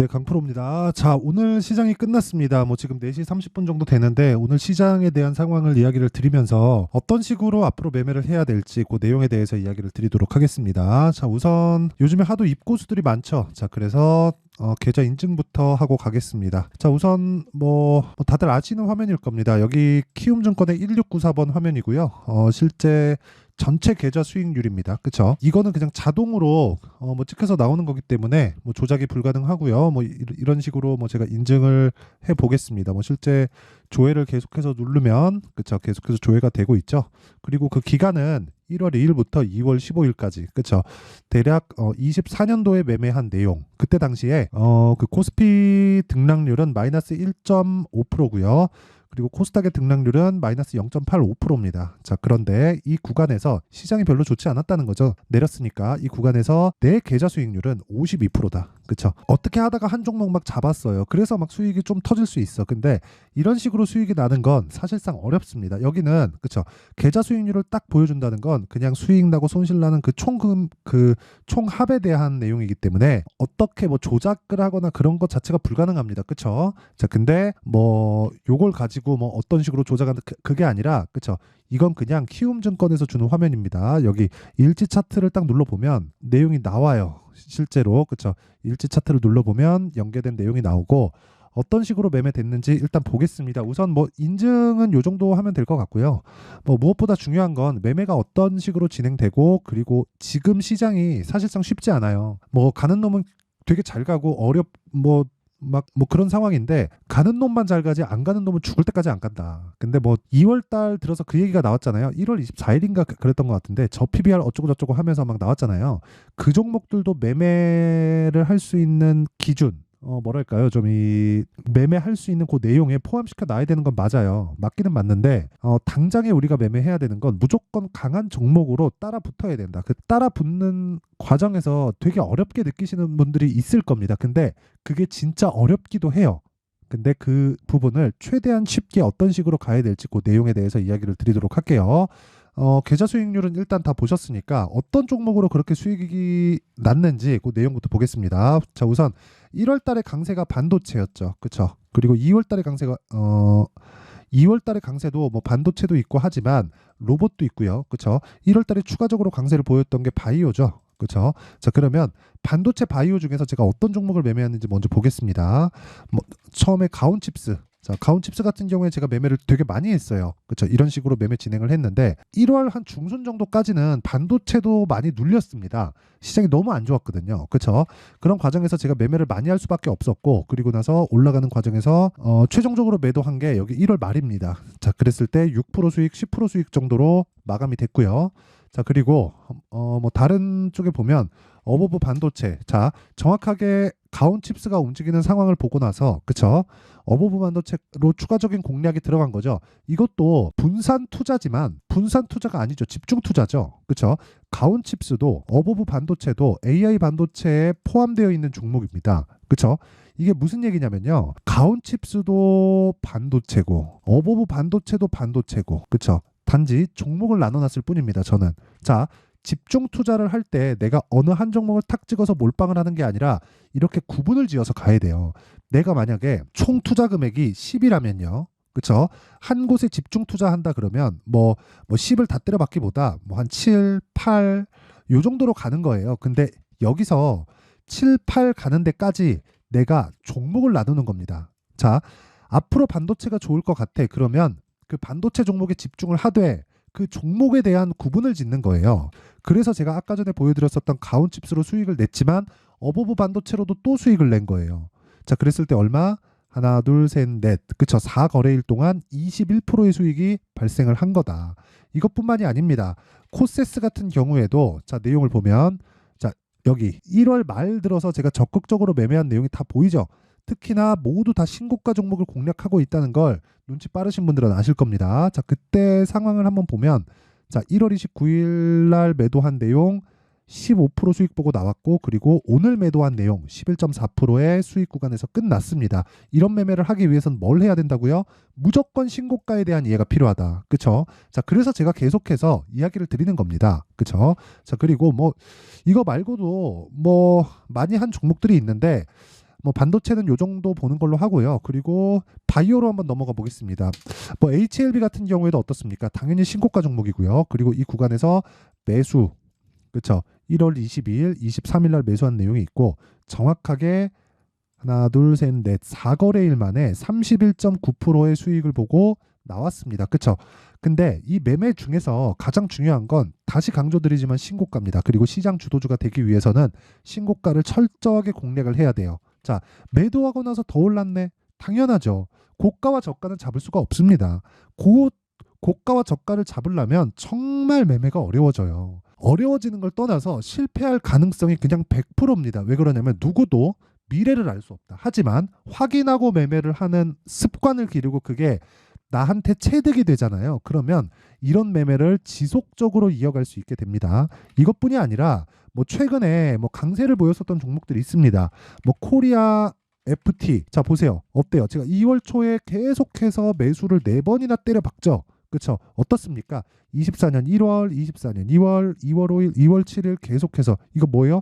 네, 강프로입니다. 자, 오늘 시장이 끝났습니다. 뭐 지금 4시 30분 정도 되는데 오늘 시장에 대한 상황을 이야기를 드리면서 어떤 식으로 앞으로 매매를 해야 될지 그 내용에 대해서 이야기를 드리도록 하겠습니다. 자, 우선 요즘에 하도 입고수들이 많죠. 자, 그래서 계좌 인증부터 하고 가겠습니다. 자, 우선 뭐 다들 아시는 화면일 겁니다. 여기 키움증권의 1694번 화면이고요. 실제 전체 계좌 수익률입니다. 그쵸? 이거는 그냥 자동으로 뭐 찍혀서 나오는 거기 때문에 뭐 조작이 불가능하고요. 뭐 이런 식으로 뭐 제가 인증을 해 보겠습니다. 뭐 실제 조회를 계속해서 누르면 그쵸? 계속해서 조회가 되고 있죠. 그리고 그 기간은 1월 2일부터 2월 15일까지 그쵸? 대략 24년도에 매매한 내용. 그때 당시에 그 코스피 등락률은 마이너스 1.5%고요. 그리고 코스닥의 등락률은 마이너스 0.85%입니다. 자, 그런데 이 구간에서 시장이 별로 좋지 않았다는 거죠. 내렸으니까 이 구간에서 내 계좌 수익률은 52%다. 그쵸? 어떻게 하다가 한 종목 막 잡았어요. 그래서 막 수익이 좀 터질 수 있어. 근데 이런 식으로 수익이 나는 건 사실상 어렵습니다. 여기는 그쵸? 계좌 수익률을 딱 보여준다는 건 그냥 수익 나고 손실 나는 그 총금 그 총합에 대한 내용이기 때문에 어떻게 뭐 조작을 하거나 그런 것 자체가 불가능합니다. 그쵸? 자, 근데 뭐 요걸 가지고 뭐 어떤 식으로 조작하는 그게 아니라 그쵸? 이건 그냥 키움증권에서 주는 화면입니다. 여기 일지 차트를 딱 눌러보면 내용이 나와요. 실제로 그쵸? 일지 차트를 눌러보면 연계된 내용이 나오고 어떤 식으로 매매됐는지 일단 보겠습니다. 우선 뭐 인증은 요 정도 하면 될 것 같고요. 뭐 무엇보다 중요한 건 매매가 어떤 식으로 진행되고 그리고 지금 시장이 사실상 쉽지 않아요. 뭐 가는 놈은 되게 잘 가고 뭐 그런 상황인데 가는 놈만 잘 가지 안 가는 놈은 죽을 때까지 안 간다. 근데 뭐 2월 달 들어서 그 얘기가 나왔잖아요. 1월 24일인가 그랬던 것 같은데 저 PBR 어쩌고 저쩌고 하면서 막 나왔잖아요. 그 종목들도 매매를 할 수 있는 기준 뭐랄까요? 좀 이 매매할 수 있는 그 내용에 포함시켜 놔야 되는 건 맞아요. 맞기는 맞는데 당장에 우리가 매매해야 되는 건 무조건 강한 종목으로 따라 붙어야 된다. 그 따라 붙는 과정에서 되게 어렵게 느끼시는 분들이 있을 겁니다. 근데 그게 진짜 어렵기도 해요. 근데 그 부분을 최대한 쉽게 어떤 식으로 가야 될지 그 내용에 대해서 이야기를 드리도록 할게요. 계좌 수익률은 일단 다 보셨으니까 어떤 종목으로 그렇게 수익이 났는지 그 내용부터 보겠습니다. 자, 우선 1월 달에 강세가 반도체였죠. 그쵸? 그리고 2월 달에 강세가 2월 달에 강세도 뭐 반도체도 있고 하지만 로봇도 있고요. 그쵸? 1월 달에 추가적으로 강세를 보였던 게 바이오죠. 그쵸? 자, 그러면 반도체 바이오 중에서 제가 어떤 종목을 매매했는지 먼저 보겠습니다. 뭐 처음에 가온칩스. 자, 가온칩스 같은 경우에 제가 매매를 되게 많이 했어요. 그렇죠? 이런 식으로 매매 진행을 했는데 1월 한 중순 정도까지는 반도체도 많이 눌렸습니다. 시장이 너무 안 좋았거든요. 그렇죠? 그런 과정에서 제가 매매를 많이 할 수밖에 없었고 그리고 나서 올라가는 과정에서 최종적으로 매도한 게 여기 1월 말입니다. 자, 그랬을 때 6% 수익, 10% 수익 정도로 마감이 됐고요. 자, 그리고 뭐 다른 쪽에 보면 어버브 반도체. 자, 정확하게 가온칩스가 움직이는 상황을 보고 나서 그쵸? 어버브 반도체로 추가적인 공략이 들어간 거죠. 이것도 분산 투자지만 분산 투자가 아니죠. 집중 투자죠. 그쵸? 가온칩스도 어버브 반도체도 AI 반도체에 포함되어 있는 종목입니다. 그쵸? 이게 무슨 얘기냐면요. 가온칩스도 반도체고 어버브 반도체도 반도체고 그쵸? 단지 종목을 나눠놨을 뿐입니다. 저는. 자, 집중 투자를 할 때 내가 어느 한 종목을 탁 찍어서 몰빵을 하는 게 아니라 이렇게 구분을 지어서 가야 돼요. 내가 만약에 총 투자 금액이 10이라면요. 그쵸? 한 곳에 집중 투자한다 그러면 뭐 10을 다 때려박기보다 뭐 한 7, 8 요 정도로 가는 거예요. 근데 여기서 7, 8 가는 데까지 내가 종목을 나누는 겁니다. 자, 앞으로 반도체가 좋을 것 같아. 그러면 그 반도체 종목에 집중을 하되 그 종목에 대한 구분을 짓는 거예요. 그래서 제가 아까 전에 보여드렸었던 가온칩스로 수익을 냈지만 어버브 반도체로도 또 수익을 낸 거예요. 자, 그랬을 때 얼마? 하나, 둘, 셋, 넷. 그쵸? 4거래일 동안 21%의 수익이 발생을 한 거다. 이것뿐만이 아닙니다. 코세스 같은 경우에도 자, 내용을 보면 자, 여기 1월 말 들어서 제가 적극적으로 매매한 내용이 다 보이죠? 특히나 모두 다 신고가 종목을 공략하고 있다는 걸 눈치 빠르신 분들은 아실 겁니다. 자, 그때 상황을 한번 보면 자, 1월 29일 날 매도한 내용 15% 수익 보고 나왔고 그리고 오늘 매도한 내용 11.4%의 수익 구간에서 끝났습니다. 이런 매매를 하기 위해서는 뭘 해야 된다고요? 무조건 신고가에 대한 이해가 필요하다. 그쵸? 자, 그래서 제가 계속해서 이야기를 드리는 겁니다. 그쵸? 자, 그리고 뭐 이거 말고도 뭐 많이 한 종목들이 있는데 뭐 반도체는 요 정도 보는 걸로 하고요. 그리고 바이오로 한번 넘어가 보겠습니다. 뭐 HLB 같은 경우에도 어떻습니까? 당연히 신고가 종목이고요. 그리고 이 구간에서 매수, 그렇죠? 1월 22일, 23일 날 매수한 내용이 있고 정확하게 하나, 둘, 셋, 넷, 4거래일 만에 31.9%의 수익을 보고 나왔습니다. 그렇죠? 근데 이 매매 중에서 가장 중요한 건 다시 강조드리지만 신고가입니다. 그리고 시장 주도주가 되기 위해서는 신고가를 철저하게 공략을 해야 돼요. 자, 매도하고 나서 더 올랐네? 당연하죠. 고가와 저가는 잡을 수가 없습니다. 고가와 저가를 잡으려면 정말 매매가 어려워져요. 어려워지는 걸 떠나서 실패할 가능성이 그냥 100%입니다. 왜 그러냐면 누구도 미래를 알 수 없다. 하지만 확인하고 매매를 하는 습관을 기르고 그게 나한테 체득이 되잖아요. 그러면 이런 매매를 지속적으로 이어갈 수 있게 됩니다. 이것뿐이 아니라 뭐 최근에 뭐 강세를 보였었던 종목들이 있습니다. 뭐 코리아 FT. 자, 보세요. 어때요? 제가 2월 초에 계속해서 매수를 4번이나 때려박죠. 그렇죠? 어떻습니까? 24년 1월, 24년 2월, 2월 5일, 2월 7일 계속해서 이거 뭐예요?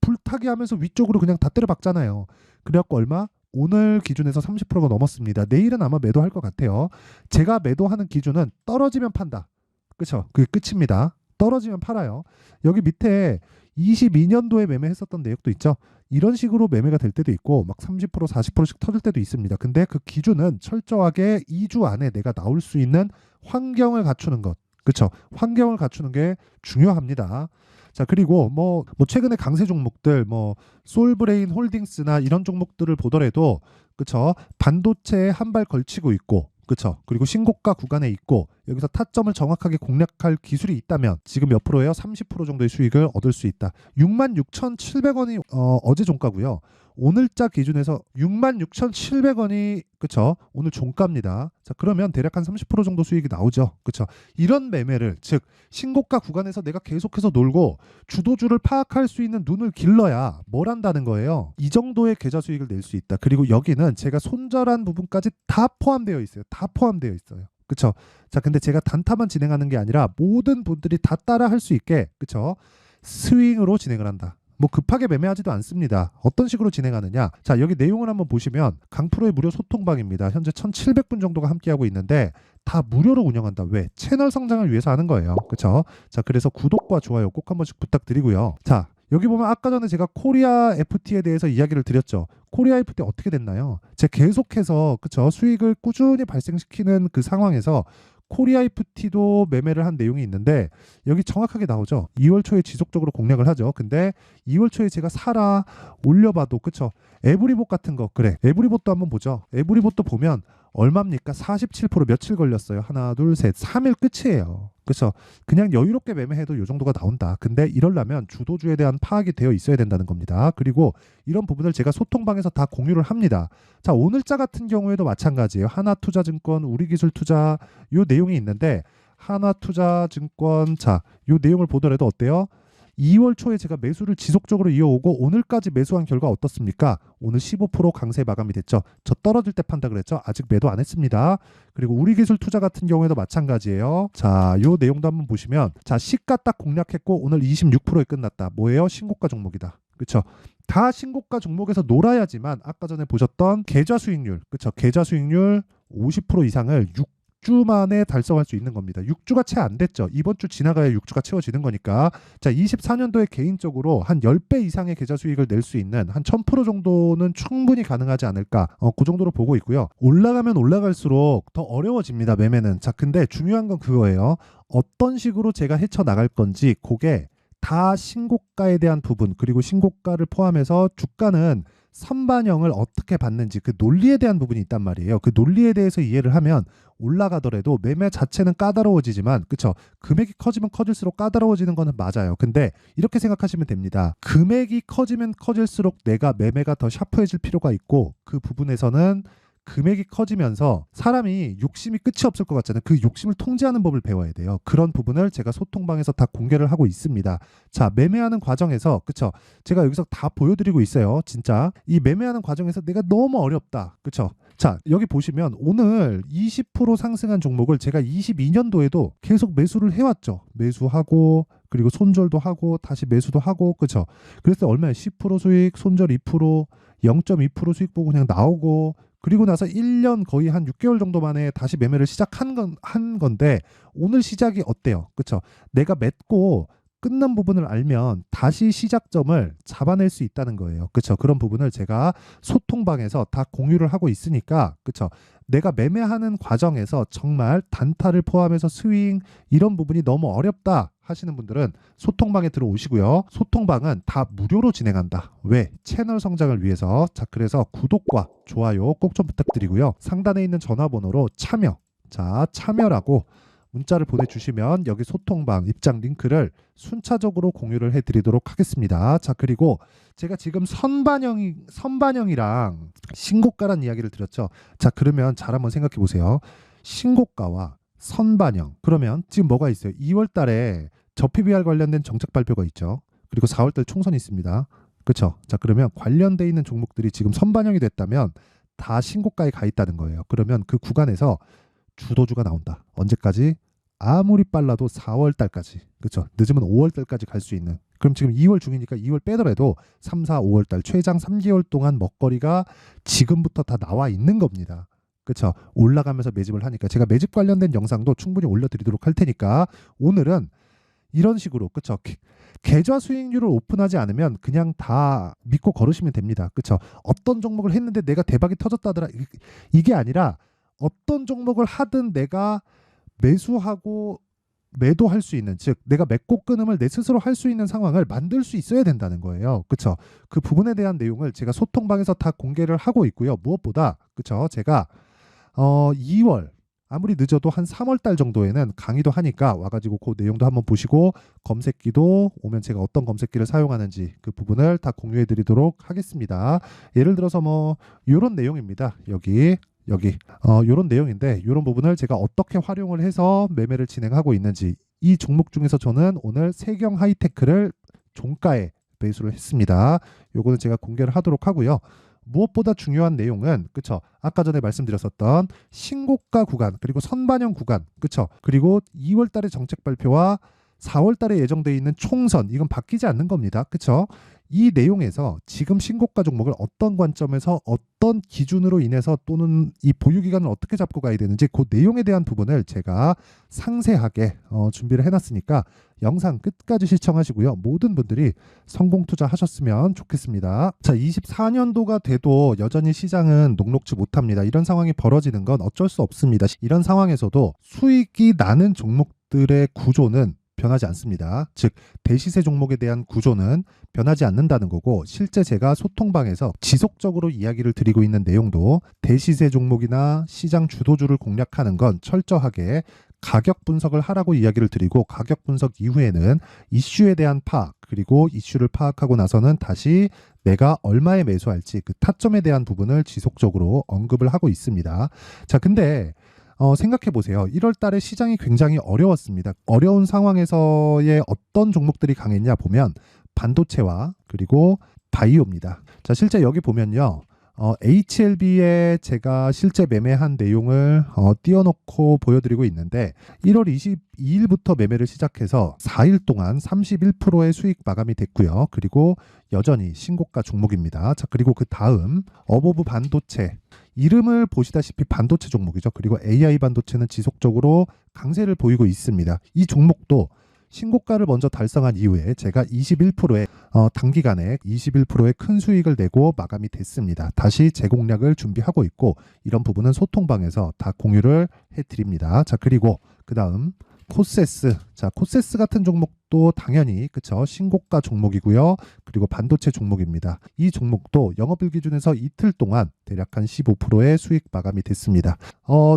불타기 하면서 위쪽으로 그냥 다 때려박잖아요. 그래갖고 얼마? 오늘 기준에서 30%가 넘었습니다. 내일은 아마 매도할 것 같아요. 제가 매도하는 기준은 떨어지면 판다. 그렇죠? 그게 끝입니다. 떨어지면 팔아요. 여기 밑에 22년도에 매매했었던 내역도 있죠. 이런 식으로 매매가 될 때도 있고 막 30% 40%씩 터질 때도 있습니다. 근데 그 기준은 철저하게 2주 안에 내가 나올 수 있는 환경을 갖추는 것. 그렇죠? 환경을 갖추는 게 중요합니다. 자, 그리고 뭐 최근에 강세 종목들 뭐 솔브레인 홀딩스나 이런 종목들을 보더라도 그쵸, 반도체에 한 발 걸치고 있고 그쵸, 그리고 신고가 구간에 있고 여기서 타점을 정확하게 공략할 기술이 있다면 지금 몇 프로예요? 30% 정도의 수익을 얻을 수 있다. 66,700원이 어제 종가고요. 오늘자 기준에서 66,700원이 그쵸, 오늘 종가입니다. 자, 그러면 대략 한 30% 정도 수익이 나오죠. 그쵸, 이런 매매를 즉 신고가 구간에서 내가 계속해서 놀고 주도주를 파악할 수 있는 눈을 길러야 뭘 한다는 거예요. 이 정도의 계좌 수익을 낼 수 있다. 그리고 여기는 제가 손절한 부분까지 다 포함되어 있어요. 다 포함되어 있어요. 그쵸? 자, 근데 제가 단타만 진행하는 게 아니라 모든 분들이 다 따라 할 수 있게 그쵸? 스윙으로 진행을 한다. 뭐 급하게 매매하지도 않습니다. 어떤 식으로 진행하느냐? 자, 여기 내용을 한번 보시면 강프로의 무료 소통방입니다. 현재 1,700분 정도가 함께하고 있는데 다 무료로 운영한다. 왜? 채널 성장을 위해서 하는 거예요. 그렇죠? 자, 그래서 구독과 좋아요 꼭 한 번씩 부탁드리고요. 자, 여기 보면 아까 전에 제가 코리아 FT에 대해서 이야기를 드렸죠. 코리아 FT 어떻게 됐나요? 제가 계속해서 그쵸, 수익을 꾸준히 발생시키는 그 상황에서 코리아 FT도 매매를 한 내용이 있는데 여기 정확하게 나오죠. 2월 초에 지속적으로 공략을 하죠. 근데 2월 초에 제가 사라 올려봐도 그쵸, 에브리봇 같은 거 그래, 에브리봇도 한번 보죠. 에브리봇도 보면 얼마입니까? 47% 며칠 걸렸어요. 하나, 둘, 셋, 3일 끝이에요. 그렇죠? 그냥 여유롭게 매매해도 이 정도가 나온다. 근데 이러려면 주도주에 대한 파악이 되어 있어야 된다는 겁니다. 그리고 이런 부분을 제가 소통방에서 다 공유를 합니다. 자, 오늘자 같은 경우에도 마찬가지예요. 하나투자증권, 우리기술투자 요 내용이 있는데 하나투자증권 자, 요 내용을 보더라도 어때요? 2월 초에 제가 매수를 지속적으로 이어오고 오늘까지 매수한 결과 어떻습니까? 오늘 15% 강세 마감이 됐죠. 저 떨어질 때 판다 그랬죠. 아직 매도 안 했습니다. 그리고 우리기술투자 같은 경우에도 마찬가지예요. 자, 요 내용도 한번 보시면 자, 시가 딱 공략했고 오늘 26%에 끝났다. 뭐예요? 신고가 종목이다. 그렇죠? 다 신고가 종목에서 놀아야지만 아까 전에 보셨던 계좌 수익률, 그렇죠? 계좌 수익률 50% 이상을 6주 만에 달성할 수 있는 겁니다. 6주가 채 안 됐죠. 이번 주 지나가야 6주가 채워지는 거니까. 자, 24년도에 개인적으로 한 10배 이상의 계좌 수익을 낼 수 있는 한 1000% 정도는 충분히 가능하지 않을까. 그 정도로 보고 있고요. 올라가면 올라갈수록 더 어려워집니다. 매매는. 자, 근데 중요한 건 그거예요. 어떤 식으로 제가 헤쳐나갈 건지 그게 다 신고가에 대한 부분 그리고 신고가를 포함해서 주가는 선반영을 어떻게 받는지 그 논리에 대한 부분이 있단 말이에요. 그 논리에 대해서 이해를 하면 올라가더라도 매매 자체는 까다로워지지만 그쵸, 금액이 커지면 커질수록 까다로워지는 거는 맞아요. 근데 이렇게 생각하시면 됩니다. 금액이 커지면 커질수록 내가 매매가 더 샤프해질 필요가 있고 그 부분에서는 금액이 커지면서 사람이 욕심이 끝이 없을 것 같잖아요. 그 욕심을 통제하는 법을 배워야 돼요. 그런 부분을 제가 소통방에서 다 공개를 하고 있습니다. 자, 매매하는 과정에서 그쵸, 제가 여기서 다 보여드리고 있어요. 진짜 이 매매하는 과정에서 내가 너무 어렵다. 그쵸, 자, 여기 보시면 오늘 20% 상승한 종목을 제가 22년도에도 계속 매수를 해왔죠. 매수하고 그리고 손절도 하고 다시 매수도 하고 그쵸. 그래서 얼마야? 10% 수익, 손절 2%, 0.2% 수익 보고 그냥 나오고 그리고 나서 1년 거의 한 6개월 정도 만에 다시 매매를 한 건데 오늘 시작이 어때요? 그쵸. 내가 맺고 끝난 부분을 알면 다시 시작점을 잡아낼 수 있다는 거예요. 그쵸? 그런 부분을 제가 소통방에서 다 공유를 하고 있으니까, 그쵸? 내가 매매하는 과정에서 정말 단타를 포함해서 스윙 이런 부분이 너무 어렵다 하시는 분들은 소통방에 들어오시고요. 소통방은 다 무료로 진행한다. 왜? 채널 성장을 위해서. 자, 그래서 구독과 좋아요 꼭 좀 부탁드리고요. 상단에 있는 전화번호로 참여라고 문자를 보내주시면 여기 소통방 입장 링크를 순차적으로 공유를 해드리도록 하겠습니다. 자, 그리고 제가 지금 선반영이랑 신고가란 이야기를 드렸죠. 자, 그러면 잘 한번 생각해 보세요. 신고가와 선반영. 그러면 지금 뭐가 있어요? 2월 달에 저PBR 관련된 정책 발표가 있죠. 그리고 4월 달 총선이 있습니다. 그렇죠? 자, 그러면 관련돼 있는 종목들이 지금 선반영이 됐다면 다 신고가에 가 있다는 거예요. 그러면 그 구간에서 주도주가 나온다. 언제까지? 아무리 빨라도 4월 달까지. 그렇죠? 늦으면 5월 달까지 갈 수 있는. 그럼 지금 2월 중이니까 2월 빼더라도 3, 4, 5월 달 최장 3개월 동안 먹거리가 지금부터 다 나와 있는 겁니다. 그렇죠? 올라가면서 매집을 하니까 제가 매집 관련된 영상도 충분히 올려드리도록 할 테니까 오늘은 이런 식으로 그렇죠? 계좌 수익률을 오픈하지 않으면 그냥 다 믿고 걸으시면 됩니다. 그렇죠? 어떤 종목을 했는데 내가 대박이 터졌다더라 이게 아니라 어떤 종목을 하든 내가 매수하고 매도할 수 있는, 즉 내가 맺고 끊음을 내 스스로 할 수 있는 상황을 만들 수 있어야 된다는 거예요. 그렇죠? 그 부분에 대한 내용을 제가 소통방에서 다 공개를 하고 있고요. 무엇보다 그렇죠? 제가 2월 아무리 늦어도 한 3월 달 정도에는 강의도 하니까 와가지고 그 내용도 한번 보시고 검색기도 오면 제가 어떤 검색기를 사용하는지 그 부분을 다 공유해 드리도록 하겠습니다. 예를 들어서 뭐 이런 내용입니다. 여기 이런 내용인데 이런 부분을 제가 어떻게 활용을 해서 매매를 진행하고 있는지 이 종목 중에서 저는 오늘 세경 하이테크를 종가에 매수를 했습니다. 요거는 제가 공개를 하도록 하고요. 무엇보다 중요한 내용은 그쵸? 아까 전에 말씀드렸었던 신고가 구간 그리고 선반영 구간 그쵸? 그리고 2월 달에 정책 발표와 4월 달에 예정되어 있는 총선 이건 바뀌지 않는 겁니다. 그쵸? 이 내용에서 지금 신고가 종목을 어떤 관점에서 어떤 기준으로 인해서 또는 이 보유 기간을 어떻게 잡고 가야 되는지 그 내용에 대한 부분을 제가 상세하게 준비를 해놨으니까 영상 끝까지 시청하시고요. 모든 분들이 성공 투자하셨으면 좋겠습니다. 자, 24년도가 돼도 여전히 시장은 녹록지 못합니다. 이런 상황이 벌어지는 건 어쩔 수 없습니다. 이런 상황에서도 수익이 나는 종목들의 구조는 변하지 않습니다. 즉 대시세 종목에 대한 구조는 변하지 않는다는 거고 실제 제가 소통방에서 지속적으로 이야기를 드리고 있는 내용도 대시세 종목이나 시장 주도주를 공략하는 건 철저하게 가격 분석을 하라고 이야기를 드리고 가격 분석 이후에는 이슈에 대한 파악 그리고 이슈를 파악하고 나서는 다시 내가 얼마에 매수할지 그 타점에 대한 부분을 지속적으로 언급을 하고 있습니다. 자, 근데 생각해 보세요. 1월 달에 시장이 굉장히 어려웠습니다. 어려운 상황에서의 어떤 종목들이 강했냐 보면 반도체와 그리고 바이오입니다. 자, 실제 여기 보면요. HLB에 제가 실제 매매한 내용을 띄워놓고 보여드리고 있는데 1월 22일부터 매매를 시작해서 4일 동안 31%의 수익 마감이 됐고요. 그리고 여전히 신고가 종목입니다. 자, 그리고 그 다음 어보브 반도체 이름을 보시다시피 반도체 종목이죠. 그리고 AI 반도체는 지속적으로 강세를 보이고 있습니다. 이 종목도 신고가를 먼저 달성한 이후에 제가 21%의 단기간에 21%의 큰 수익을 내고 마감이 됐습니다. 다시 재공략을 준비하고 있고 이런 부분은 소통방에서 다 공유를 해드립니다. 자, 그리고 그 다음 코세스. 자, 코세스 같은 종목도 당연히 그쵸 신고가 종목이고요. 그리고 반도체 종목입니다. 이 종목도 영업일 기준에서 이틀 동안 대략 한 15%의 수익 마감이 됐습니다.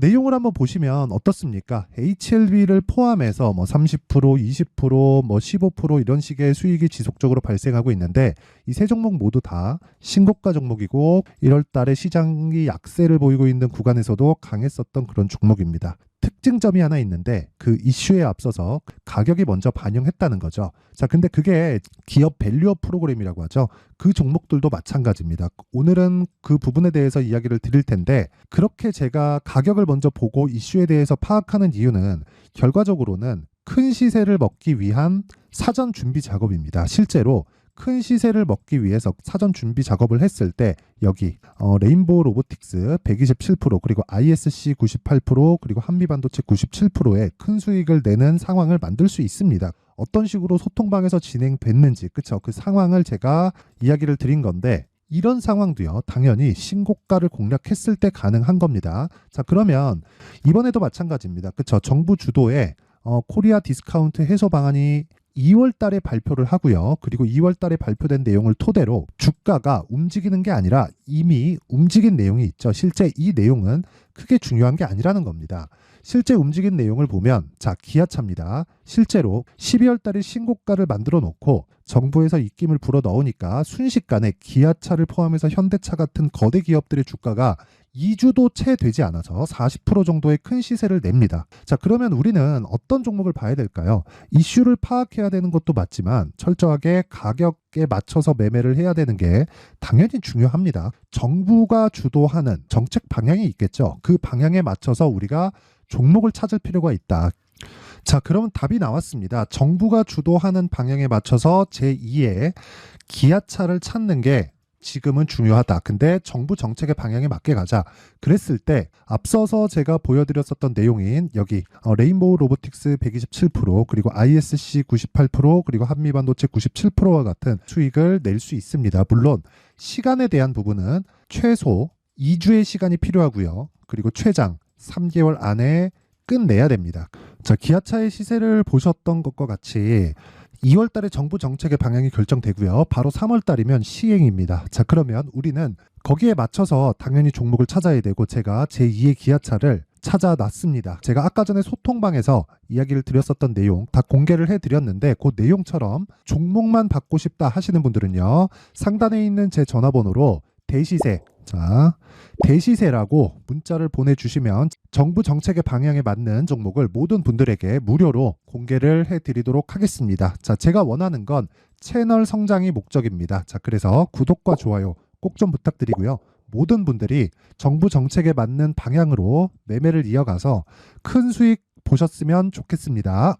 내용을 한번 보시면 어떻습니까? HLB를 포함해서 뭐 30%, 20%, 뭐 15% 이런 식의 수익이 지속적으로 발생하고 있는데 이 세 종목 모두 다 신고가 종목이고 1월 달에 시장이 약세를 보이고 있는 구간에서도 강했었던 그런 종목입니다. 특징점이 하나 있는데 그 이슈에 앞서서 가격이 먼저 반영했다는 거죠. 자, 근데 그게 기업 밸류업 프로그램이라고 하죠. 그 종목들도 마찬가지입니다. 오늘은 그 부분에 대해서 이야기를 드릴 텐데 그렇게 제가 가격을 먼저 보고 이슈에 대해서 파악하는 이유는 결과적으로는 큰 시세를 먹기 위한 사전 준비 작업입니다. 실제로 큰 시세를 먹기 위해서 사전 준비 작업을 했을 때 여기 레인보우 로보틱스 127% 그리고 ISC 98% 그리고 한미반도체 97%의 큰 수익을 내는 상황을 만들 수 있습니다. 어떤 식으로 소통방에서 진행됐는지 그쵸? 그 상황을 제가 이야기를 드린 건데 이런 상황도요 당연히 신고가를 공략했을 때 가능한 겁니다. 자, 그러면 이번에도 마찬가지입니다. 그쵸? 정부 주도의 코리아 디스카운트 해소 방안이 2월 달에 발표를 하고요. 그리고 2월 달에 발표된 내용을 토대로 주가가 움직이는 게 아니라 이미 움직인 내용이 있죠. 실제 이 내용은 크게 중요한 게 아니라는 겁니다. 실제 움직인 내용을 보면 자, 기아차입니다. 실제로 12월 달에 신고가를 만들어 놓고 정부에서 입김을 불어 넣으니까 순식간에 기아차를 포함해서 현대차 같은 거대 기업들의 주가가 2주도 채 되지 않아서 40% 정도의 큰 시세를 냅니다. 자, 그러면 우리는 어떤 종목을 봐야 될까요? 이슈를 파악해야 되는 것도 맞지만 철저하게 가격에 맞춰서 매매를 해야 되는 게 당연히 중요합니다. 정부가 주도하는 정책 방향이 있겠죠. 그 방향에 맞춰서 우리가 종목을 찾을 필요가 있다. 자, 그러면 답이 나왔습니다. 정부가 주도하는 방향에 맞춰서 제2의 기아차를 찾는 게 지금은 중요하다. 근데 정부 정책의 방향에 맞게 가자. 그랬을 때 앞서서 제가 보여드렸었던 내용인 여기 레인보우 로보틱스 127% 그리고 ISC 98% 그리고 한미반도체 97%와 같은 수익을 낼 수 있습니다. 물론 시간에 대한 부분은 최소 2주의 시간이 필요하고요. 그리고 최장 3개월 안에 끝내야 됩니다. 자, 기아차의 시세를 보셨던 것과 같이 2월 달에 정부 정책의 방향이 결정되고요. 바로 3월 달이면 시행입니다. 자, 그러면 우리는 거기에 맞춰서 당연히 종목을 찾아야 되고 제가 제2의 기아차를 찾아놨습니다. 제가 아까 전에 소통방에서 이야기를 드렸었던 내용 다 공개를 해드렸는데 그 내용처럼 종목만 받고 싶다 하시는 분들은요. 상단에 있는 제 전화번호로 대시세, 자, 대시세라고 문자를 보내주시면 정부 정책의 방향에 맞는 종목을 모든 분들에게 무료로 공개를 해드리도록 하겠습니다. 자, 제가 원하는 건 채널 성장이 목적입니다. 자, 그래서 구독과 좋아요 꼭 좀 부탁드리고요. 모든 분들이 정부 정책에 맞는 방향으로 매매를 이어가서 큰 수익 보셨으면 좋겠습니다.